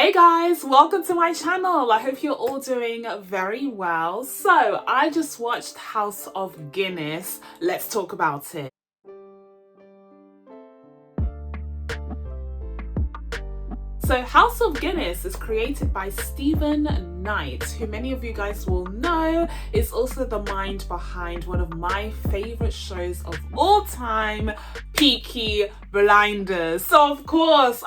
Hey guys, welcome to my channel. I hope you're all doing very well. So I just watched House of Guinness. Let's talk about it. So House of Guinness is created by Stephen Knight, who many of you guys will know is also the mind behind one of my favorite shows of all time, Peaky Blinders. So of course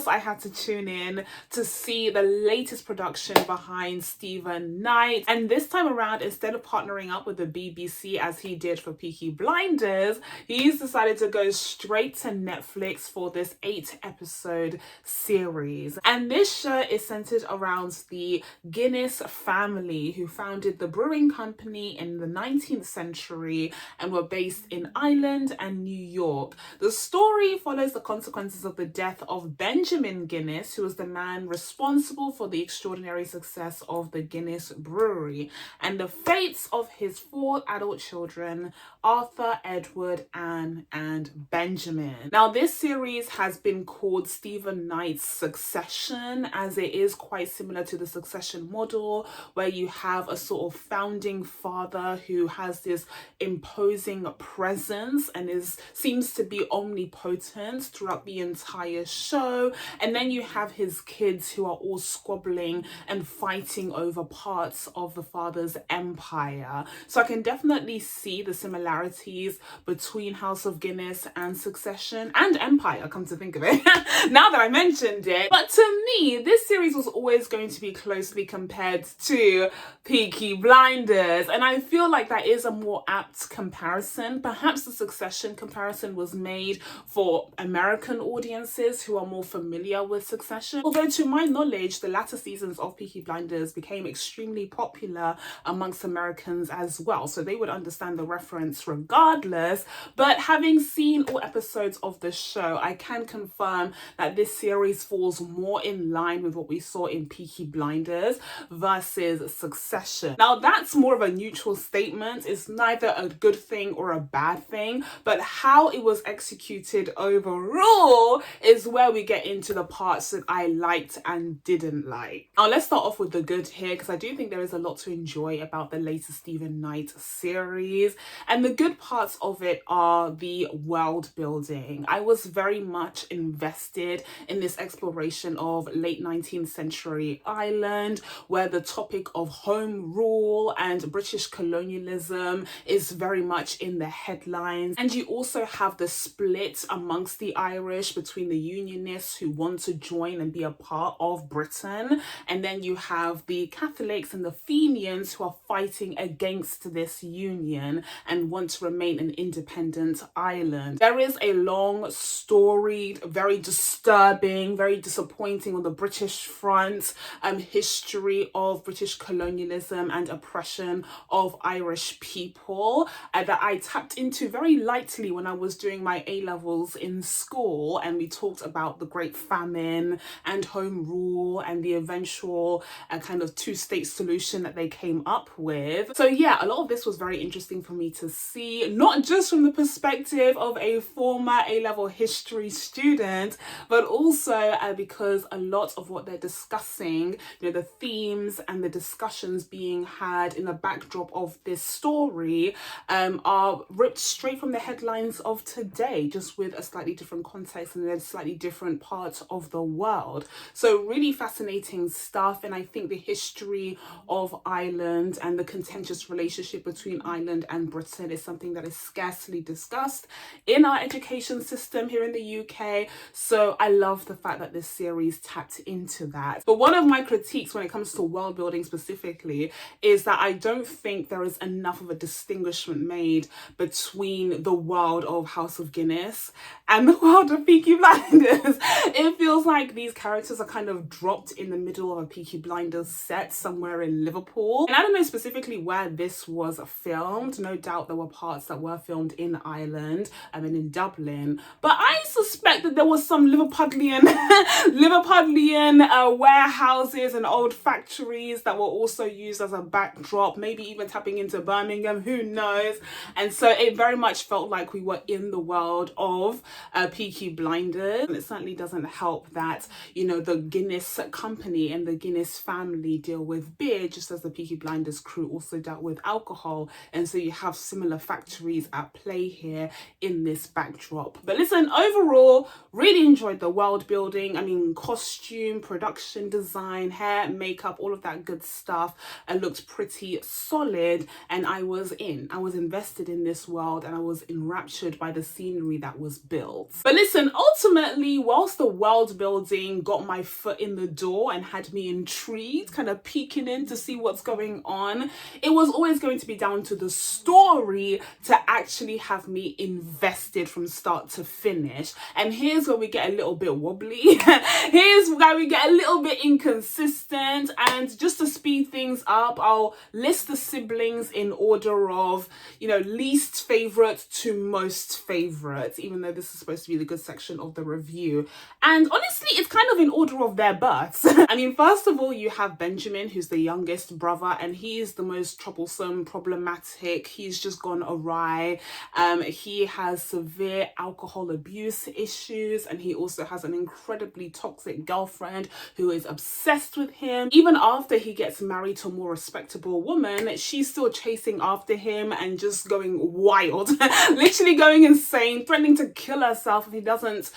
I had to tune in to see the latest production behind Stephen Knight. And this time around, instead of partnering up with the BBC as he did for Peaky Blinders, he's decided to go straight to Netflix for this 8-episode series. And this show is centered around the Guinness family, who founded the brewing company in the 19th century and were based in Ireland and New York. The story follows the consequences of the death of Benjamin Guinness, who was the man responsible for the extraordinary success of the Guinness brewery, and the fates of his 4 adult children, Arthur, Edward, Anne, and Benjamin. Now, this series has been called Stephen Knight's Succession, as it is quite similar to the Succession model, where you have a sort of founding father who has this imposing presence and seems to be omnipotent throughout the entire show, and then you have his kids who are all squabbling and fighting over parts of the father's empire. So I can definitely see the similarities between House of Guinness and Succession and Empire, come to think of it, now that I mentioned it. But to me, this series was always going to be closely compared to Peaky Blinders, and I feel like that is a more apt comparison. Perhaps the Succession comparison was made for American audiences who are more familiar with Succession, although to my knowledge the latter seasons of Peaky Blinders became extremely popular amongst Americans as well, so they would understand the reference regardless. But having seen all episodes of the show, I can confirm that this series falls more in line with what we saw in Peaky Blinders versus Succession. Now, that's more of a neutral statement. It's neither a good thing or a bad thing, but how it was executed overall is where we get into the parts that I liked and didn't like. Now, let's start off with the good here, because I do think there is a lot to enjoy about the latest Stephen Knight series, and the good parts of it are the world building. I was very much invested in this exploration of late 19th century Ireland, where the topic of home rule and British colonialism is very much in the headlines. And you also have the split amongst the Irish between the Unionists who want to join and be a part of Britain, and then you have the Catholics and the Fenians who are fighting against this union and want to remain an independent Ireland. There is a long, storied, very disturbing, very disappointing on the British front history of British colonialism and oppression of Irish people that I tapped into very lightly when I was doing my A-levels in school, and we talked about the Great Famine and home rule and the eventual kind of 2-state solution that they came up with. So yeah, a lot of this was very interesting for me to see, not just from the perspective of a former A-level history student, but also because a lot of what they're discussing, the themes and the discussions being had in the backdrop of this story are ripped straight from the headlines of today, just with a slightly different context and a slightly different part of the world. So really fascinating stuff, and I think the history of Ireland and the contentious relationship between Ireland and Britain is something that is scarcely discussed in our education system here in the UK. So I love the fact that this series tapped into that. But one of my critiques when it comes to world building specifically is that I don't think there is enough of a distinguishment made between the world of House of Guinness and the world of Peaky Blinders. It feels like these characters are kind of dropped in the middle of a Peaky Blinders set somewhere in Liverpool. And I don't know specifically where this was filmed. No doubt there were parts that were filmed in Ireland and in Dublin. But I suspect that there was some Liverpudlian Liverpudlian warehouses and old factories that were also used as a backdrop, maybe even tapping into Birmingham, who knows. And so it very much felt like we were in the world of Peaky Blinders. And it certainly doesn't help that, you know, the Guinness company and the Guinness family deal with beer, just as the Peaky Blinders crew also dealt with alcohol. And so you have similar factories at play here in this backdrop. But listen, overall, really enjoyed the world building. I mean, costume, production design, hair, makeup, all of that good stuff. It looked pretty solid, and I was invested in this world, and I was enraptured by the scenery that was built. But listen, ultimately, whilst the world building got my foot in the door and had me intrigued, kind of peeking in to see what's going on, it was always going to be down to the story to actually have me invested from start to finish. And here's where we get a little bit wobbly. Here's where we get a little bit inconsistent. And just to speed things up, I'll list the siblings in order of, you know, least favorite to most favorite, even though this is supposed to be the good section of the review. And honestly, it's kind of in order of their births. I mean, first of all, you have Benjamin, who's the youngest brother, and he's the most troublesome, problematic. He's just gone awry. He has severe alcohol abuse issues, and he also has an incredibly toxic girlfriend who is obsessed with him. Even after he gets married to a more respectable woman, she's still chasing after him and just going wild, literally going insane, threatening to kill herself if he doesn't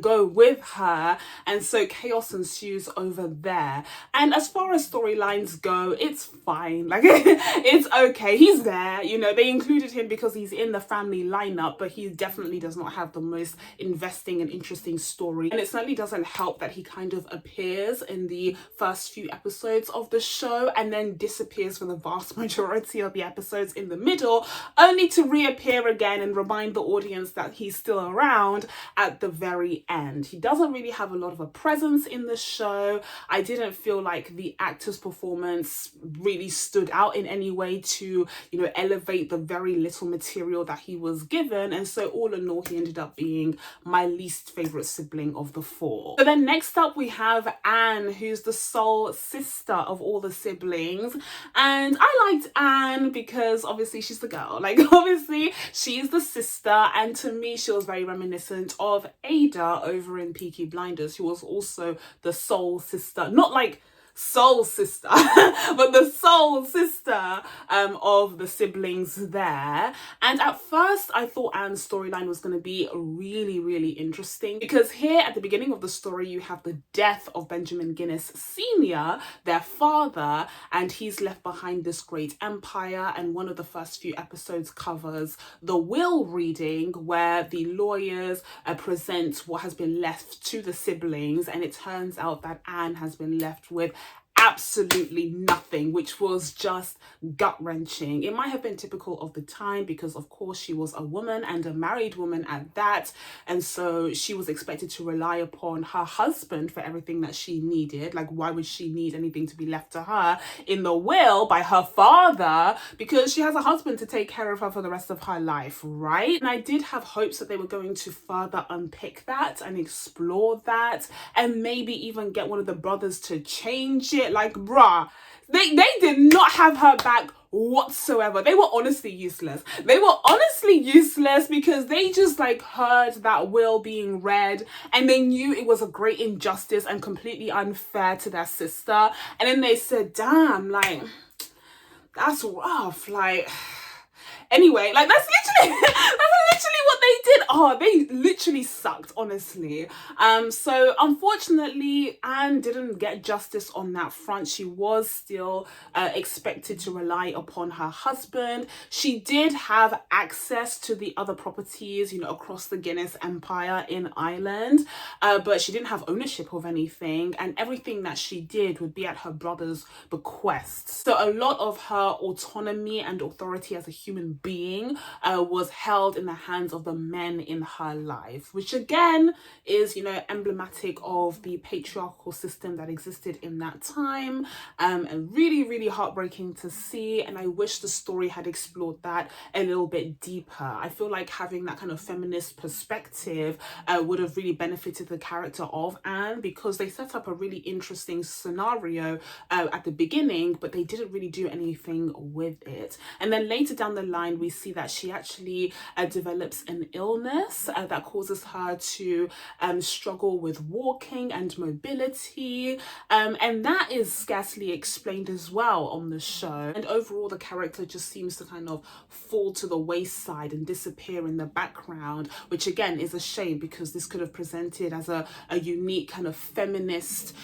go with her. And so chaos ensues over there. And as far as storylines go, it's fine. Like, it's okay. He's there, you know, they included him because he's in the family lineup, but he definitely does not have the most investing and interesting story. And it certainly doesn't help that he kind of appears in the first few episodes of the show and then disappears for the vast majority of the episodes in the middle, only to reappear again and remind the audience that he's still around at the very end. He doesn't really have a lot of a presence in the show. I didn't feel like the actor's performance really stood out in any way to, you know, elevate the very little material that he was given. And so all in all, he ended up being my least favorite sibling of the four. So then next up we have Anne, who's the sole sister of all the siblings. And I liked Anne because obviously she's the girl, like obviously she's the sister, and to me she was very reminiscent of Ada over in Peaky Blinders, who was also the sole sister, not like soul sister but the soul sister of the siblings there. And at first I thought Anne's storyline was going to be really interesting, because here at the beginning of the story you have the death of Benjamin Guinness Sr., their father, and he's left behind this great empire. And one of the first few episodes covers the will reading, where the lawyers present what has been left to the siblings, and it turns out that Anne has been left with absolutely nothing, which was just gut-wrenching. It might have been typical of the time because of course she was a woman, and a married woman at that, and so she was expected to rely upon her husband for everything that she needed. Like, why would she need anything to be left to her in the will by her father, because she has a husband to take care of her for the rest of her life, right? And I did have hopes that they were going to further unpick that and explore that, and maybe even get one of the brothers to change it. Like, bruh, they did not have her back whatsoever. They were honestly useless. They were honestly useless because they just like heard that will being read and they knew it was a great injustice and completely unfair to their sister. And then they said, damn, like, that's rough. Like, anyway, like that's literally what they did. Oh, they literally sucked, honestly. So unfortunately, Anne didn't get justice on that front. She was still expected to rely upon her husband. She did have access to the other properties, you know, across the Guinness Empire in Ireland, but she didn't have ownership of anything, and everything that she did would be at her brother's bequest. So a lot of her autonomy and authority as a human being was held in the hands of the men in her life, which again is, you know, emblematic of the patriarchal system that existed in that time, and really, really heartbreaking to see. And I wish the story had explored that a little bit deeper. I feel like having that kind of feminist perspective would have really benefited the character of Anne, because they set up a really interesting scenario at the beginning, but they didn't really do anything with it. And then later down the line, we see that she actually develops an illness that causes her to struggle with walking and mobility, and that is scarcely explained as well on the show. And overall, the character just seems to kind of fall to the wayside and disappear in the background, which again is a shame, because this could have presented as a unique kind of feminist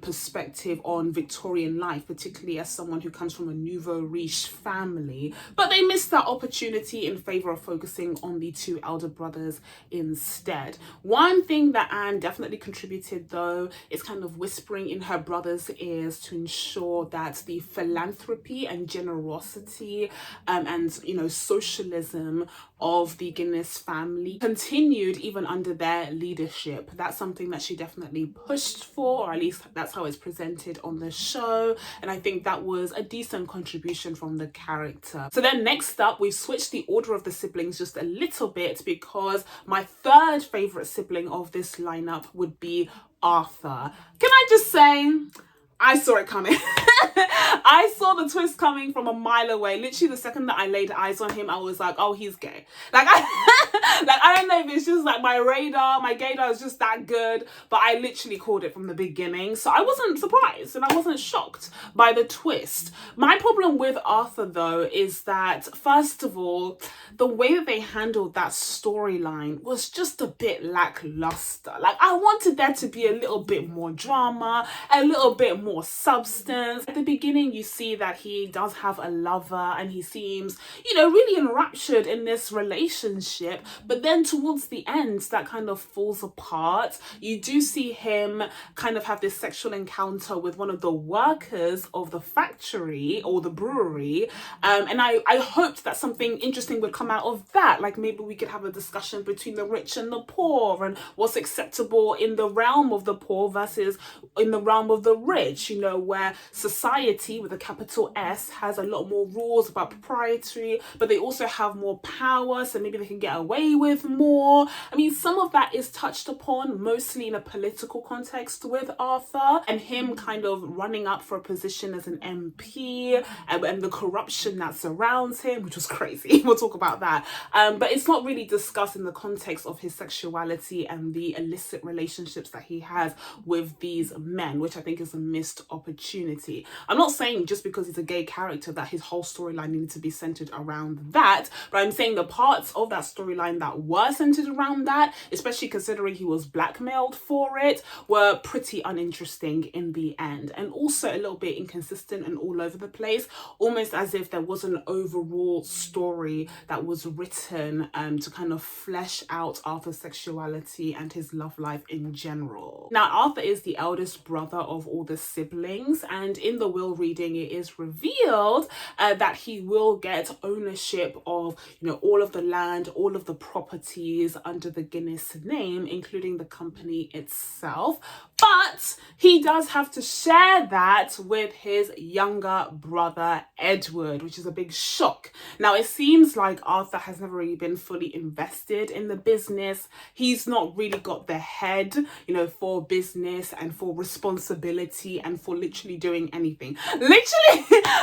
perspective on Victorian life, particularly as someone who comes from a nouveau riche family. But they missed that opportunity in favor of focusing on the two elder brothers instead. One thing that Anne definitely contributed, though, is kind of whispering in her brother's ears to ensure that the philanthropy and generosity and, you know, socialism of the Guinness family continued even under their leadership. That's something that she definitely pushed for, or at least that's how it's presented on the show, and I think that was a decent contribution from the character. So then next up, we've switched the order of the siblings just a little bit, because my third favorite sibling of this lineup would be Arthur. Can I just say, I saw it coming. I saw the twist coming from a mile away. Literally, the second that I laid eyes on him, I was like, oh, he's gay. Like, I don't know if it's just like my gaydar is just that good, but I literally called it from the beginning. So I wasn't surprised and I wasn't shocked by the twist. My problem with Arthur, though, is that, first of all, the way that they handled that storyline was just a bit lackluster. Like, I wanted there to be a little bit more drama, a little bit more substance. At the beginning, you see that he does have a lover and he seems, you know, really enraptured in this relationship, but then towards the end that kind of falls apart. You do see him kind of have this sexual encounter with one of the workers of the factory or the brewery, and I hoped that something interesting would come out of that. Like, maybe we could have a discussion between the rich and the poor, and what's acceptable in the realm of the poor versus in the realm of the rich, you know, where society with a capital S has a lot more rules about propriety, but they also have more power, so maybe they can get away with more. I mean, some of that is touched upon mostly in a political context with Arthur and him kind of running up for a position as an MP, and the corruption that surrounds him, which was crazy. We'll talk about that. But it's not really discussed in the context of his sexuality and the illicit relationships that he has with these men, which I think is a missed opportunity. I'm not saying just because he's a gay character that his whole storyline needed to be centered around that, but I'm saying the parts of that storyline that were centered around that, especially considering he was blackmailed for it, were pretty uninteresting in the end, and also a little bit inconsistent and all over the place, almost as if there was an overall story that was written to kind of flesh out Arthur's sexuality and his love life in general. Now, Arthur is the eldest brother of all the siblings, and in the will reading it is revealed that he will get ownership of, you know, all of the land, all of the properties under the Guinness name, including the company itself. But he does have to share that with his younger brother Edward, which is a big shock. Now, it seems like Arthur has never really been fully invested in the business. He's not really got the head, you know, for business and for responsibility and for literally doing anything.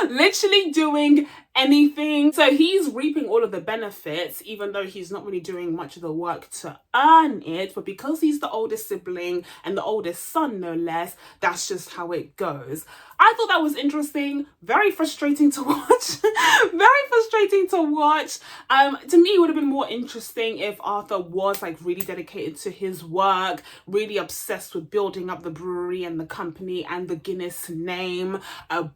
Literally doing anything. So he's reaping all of the benefits, even though he's not really doing much of the work to earn it. But because he's the oldest sibling and the oldest son, no less, that's just how it goes. I thought that was interesting, very frustrating to watch. To me, it would have been more interesting if Arthur was like really dedicated to his work, really obsessed with building up the brewery and the company and the Guinness name,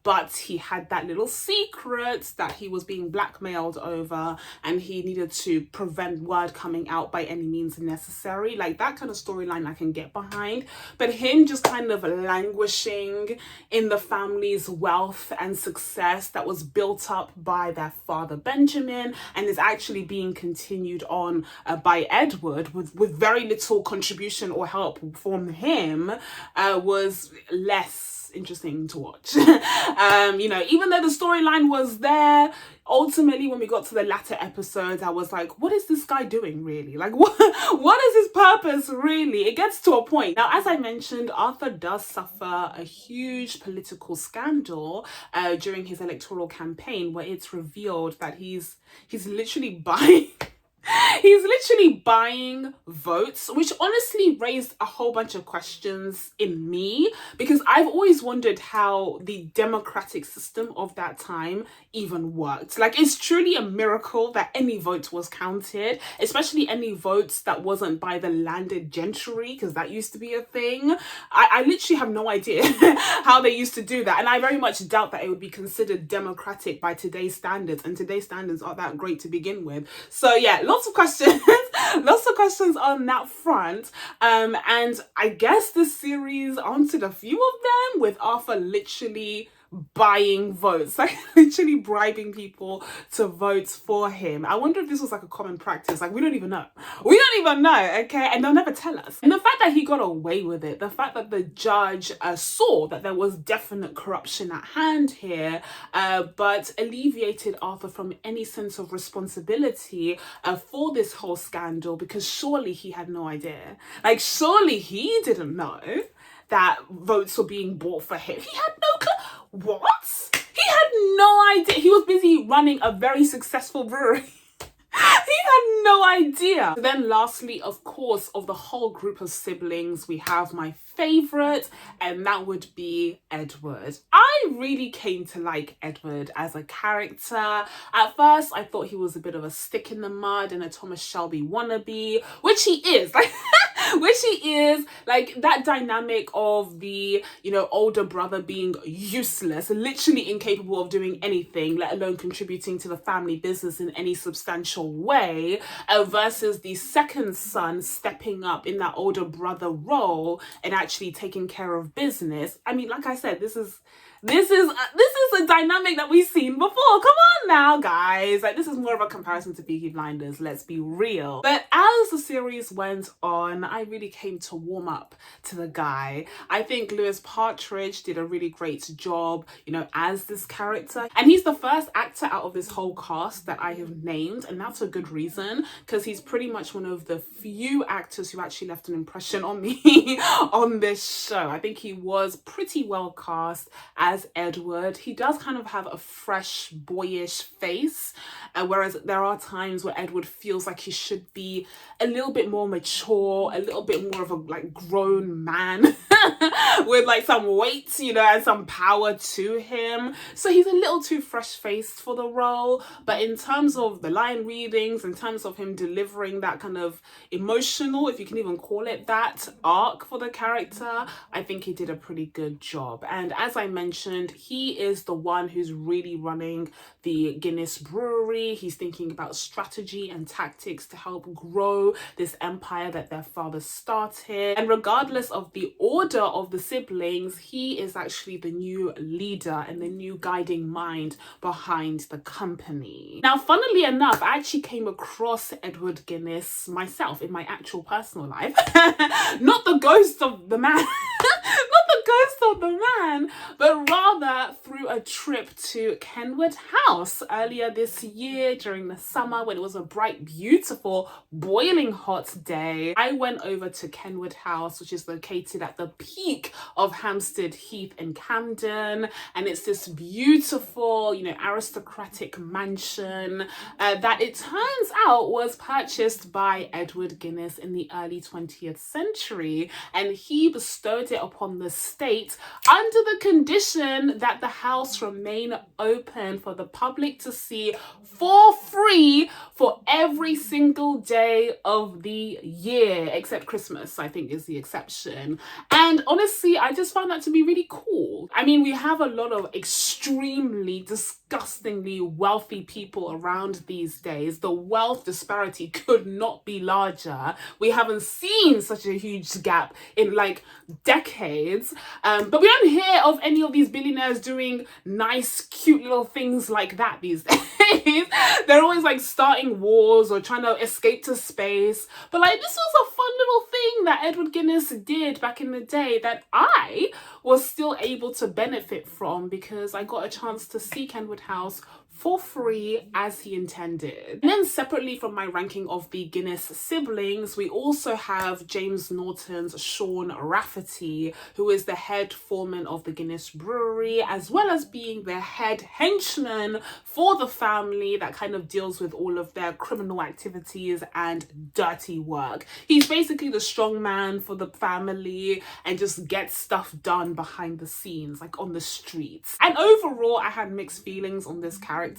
but he had that little secret that he was being blackmailed over and he needed to prevent word coming out by any means necessary. Like, that kind of storyline I can get behind, but him just kind of languishing in the family's wealth and success that was built built up by their father Benjamin and is actually being continued on by Edward with very little contribution or help from him, was less interesting to watch. You know, even though the storyline was there, ultimately when we got to the latter episodes, I was like, what is this guy doing really? Like, what is his purpose really? It gets to a point. Now, as I mentioned, Arthur does suffer a huge political scandal during his electoral campaign, where it's revealed that he's literally buying he's literally buying votes, which honestly raised a whole bunch of questions in me, because I've always wondered how the democratic system of that time even worked. Like, it's truly a miracle that any vote was counted, especially any votes that wasn't by the landed gentry, because that used to be a thing. I literally have no idea how they used to do that, and I very much doubt that it would be considered democratic by today's standards, and today's standards aren't that great to begin with. So yeah, lots of questions lots of questions on that front, and I guess this series answered a few of them, with Arthur literally buying votes, like literally bribing people to vote for him. I wonder if this was like a common practice. Like, we don't even know, okay, and they'll never tell us. And the fact that he got away with it, the fact that the judge saw that there was definite corruption at hand here, but alleviated Arthur from any sense of responsibility for this whole scandal, because surely he had no idea. Like, surely he didn't know that votes were being bought for him. He had no clue. What? He had no idea. He was busy running a very successful brewery. He had no idea. Then lastly, of course, of the whole group of siblings, we have my favorite, and that would be Edward. I really came to like Edward as a character. At first, I thought he was a bit of a stick in the mud and a Thomas Shelby wannabe, which he is. Like that dynamic of the, you know, older brother being useless, literally incapable of doing anything, let alone contributing to the family business in any substantial way, versus the second son stepping up in that older brother role and actually taking care of business. I mean, like I said, this is a dynamic that we've seen before. Come on now, guys. Like, this is more of a comparison to Peaky Blinders, let's be real. But as the series went on, I really came to warm up to the guy. I think Lewis Partridge did a really great job, you know, as this character. And he's the first actor out of this whole cast that I have named, and that's a good reason, because he's pretty much one of the few actors who actually left an impression on me on this show. I think he was pretty well cast as Edward. He does kind of have a fresh, boyish face, whereas there are times where Edward feels like he should be a little bit more mature, a little bit more of a like grown man with like some weight, you know, and some power to him. So he's a little too fresh-faced for the role, but in terms of the line readings, in terms of him delivering that kind of emotional, if you can even call it that, arc for the character, I think he did a pretty good job. And as I mentioned, he is the one who's really running the Guinness brewery. He's thinking about strategy and tactics to help grow this empire that their father started. And regardless of the order of the siblings, he is actually the new leader and the new guiding mind behind the company. Now, funnily enough, I actually came across Edward Guinness myself in my actual personal life. Not the ghost of the man. Not the ghost of the man, but rather through a trip to Kenwood House earlier this year during the summer, when it was a bright, beautiful, boiling hot day. I went over to Kenwood House, which is located at the peak of Hampstead Heath in Camden, and it's this beautiful, you know, aristocratic mansion that it turns out was purchased by Edward Guinness in the early 20th century, and he bestowed it upon the state under the condition that the house remain open for the public to see for free for every single day of the year, except Christmas, I think, is the exception. And honestly, I just found that to be really cool. I mean, we have a lot of extreme extremely disgustingly wealthy people around these days. The wealth disparity could not be larger. We haven't seen such a huge gap in like decades, but we don't hear of any of these billionaires doing nice cute little things like that these days. They're always like starting wars or trying to escape to space. But like, this was a fun little thing that Edward Guinness did back in the day that I was still able to benefit from, because I got a chance to see Kenwood House for free as he intended. And then separately from my ranking of the Guinness siblings, we also have James Norton's Sean Rafferty, who is the head foreman of the Guinness brewery, as well as being the head henchman for the family that kind of deals with all of their criminal activities and dirty work. He's basically the strong man for the family and just gets stuff done behind the scenes, like on the streets. And overall, I had mixed feelings on this character.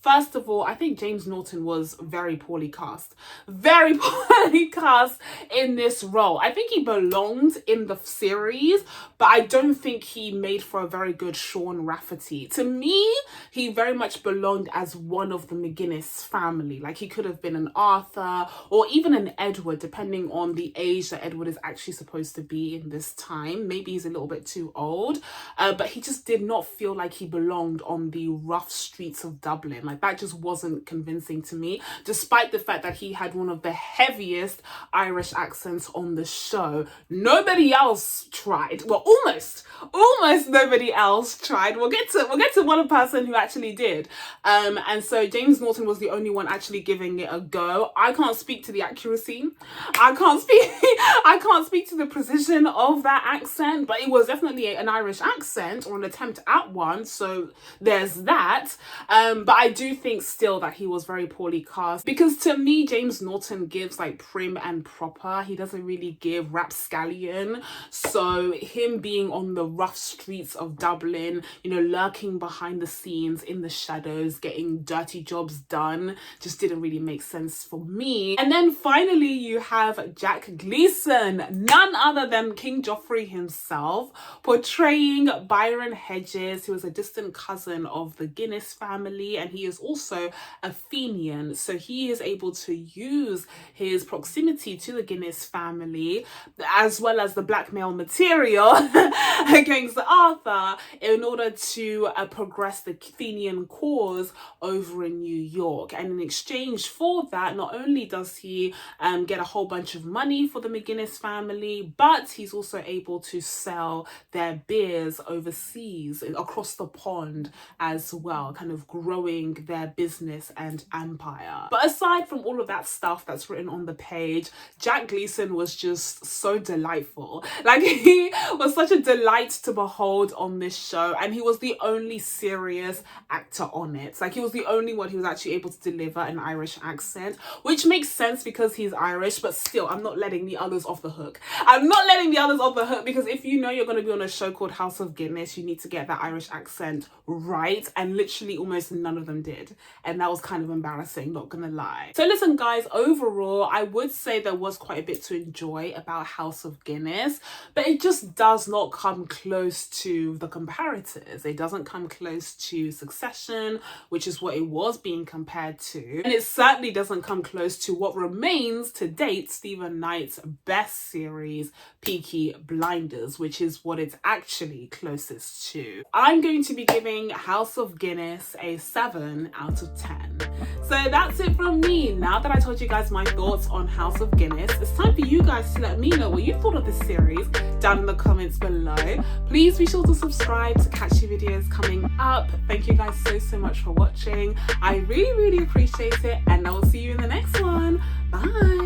First of all, I think James Norton was very poorly cast. Very poorly cast in this role. I think he belonged in the series, but I don't think he made for a very good Sean Rafferty. To me, he very much belonged as one of the McGuinness family. Like, he could have been an Arthur or even an Edward, depending on the age that Edward is actually supposed to be in this time. Maybe he's a little bit too old, but he just did not feel like he belonged on the rough streets of Dublin. Like, that just wasn't convincing to me, despite the fact that he had one of the heaviest Irish accents on the show. Nobody else tried. Well, almost nobody else tried. We'll get to one person who actually did. And so James Norton was the only one actually giving it a go. I can't speak to the accuracy. I can't speak to the precision of that accent, but it was definitely an Irish accent, or an attempt at one. So there's that. But I do think still that he was very poorly cast, because to me, James Norton gives like prim and proper. He doesn't really give rapscallion. So him being on the rough streets of Dublin, you know, lurking behind the scenes in the shadows, getting dirty jobs done, just didn't really make sense for me. And then finally, you have Jack Gleeson, none other than King Joffrey himself, portraying Byron Hedges, who is a distant cousin of the Guinness family, and he is also a Fenian, so he is able to use his proximity to the Guinness family as well as the blackmail material against Arthur in order to progress the Fenian cause over in New York. And in exchange for that, not only does he get a whole bunch of money for the McGuinness family, but he's also able to sell their beers overseas, across the pond as well, kind of growing their business and empire. But aside from all of that stuff that's written on the page, Jack Gleeson was just so delightful. Like, he was such a delight to behold on this show, and he was the only serious actor on it. Like, he was the only one who was actually able to deliver an Irish accent, which makes sense because he's Irish, but still, I'm not letting the others off the hook. I'm not letting the others off the hook, because if you know you're going to be on a show called House of Guinness, you need to get that Irish accent right, and literally almost none of them did, and that was kind of embarrassing, not gonna lie. So listen guys, overall I would say there was quite a bit to enjoy about House of Guinness, but it just does not come close to the comparators. It doesn't come close to Succession, which is what it was being compared to, and it certainly doesn't come close to what remains to date Stephen Knight's best series, Peaky Blinders, which is what it's actually closest to. I'm going to be giving House of Guinness a 7 out of 10. So that's it from me. Now that I told you guys my thoughts on House of Guinness, it's time for you guys to let me know what you thought of this series down in the comments below. Please be sure to subscribe to catch new videos coming up. Thank you guys so much for watching. I really appreciate it, and I will see you in the next one. Bye.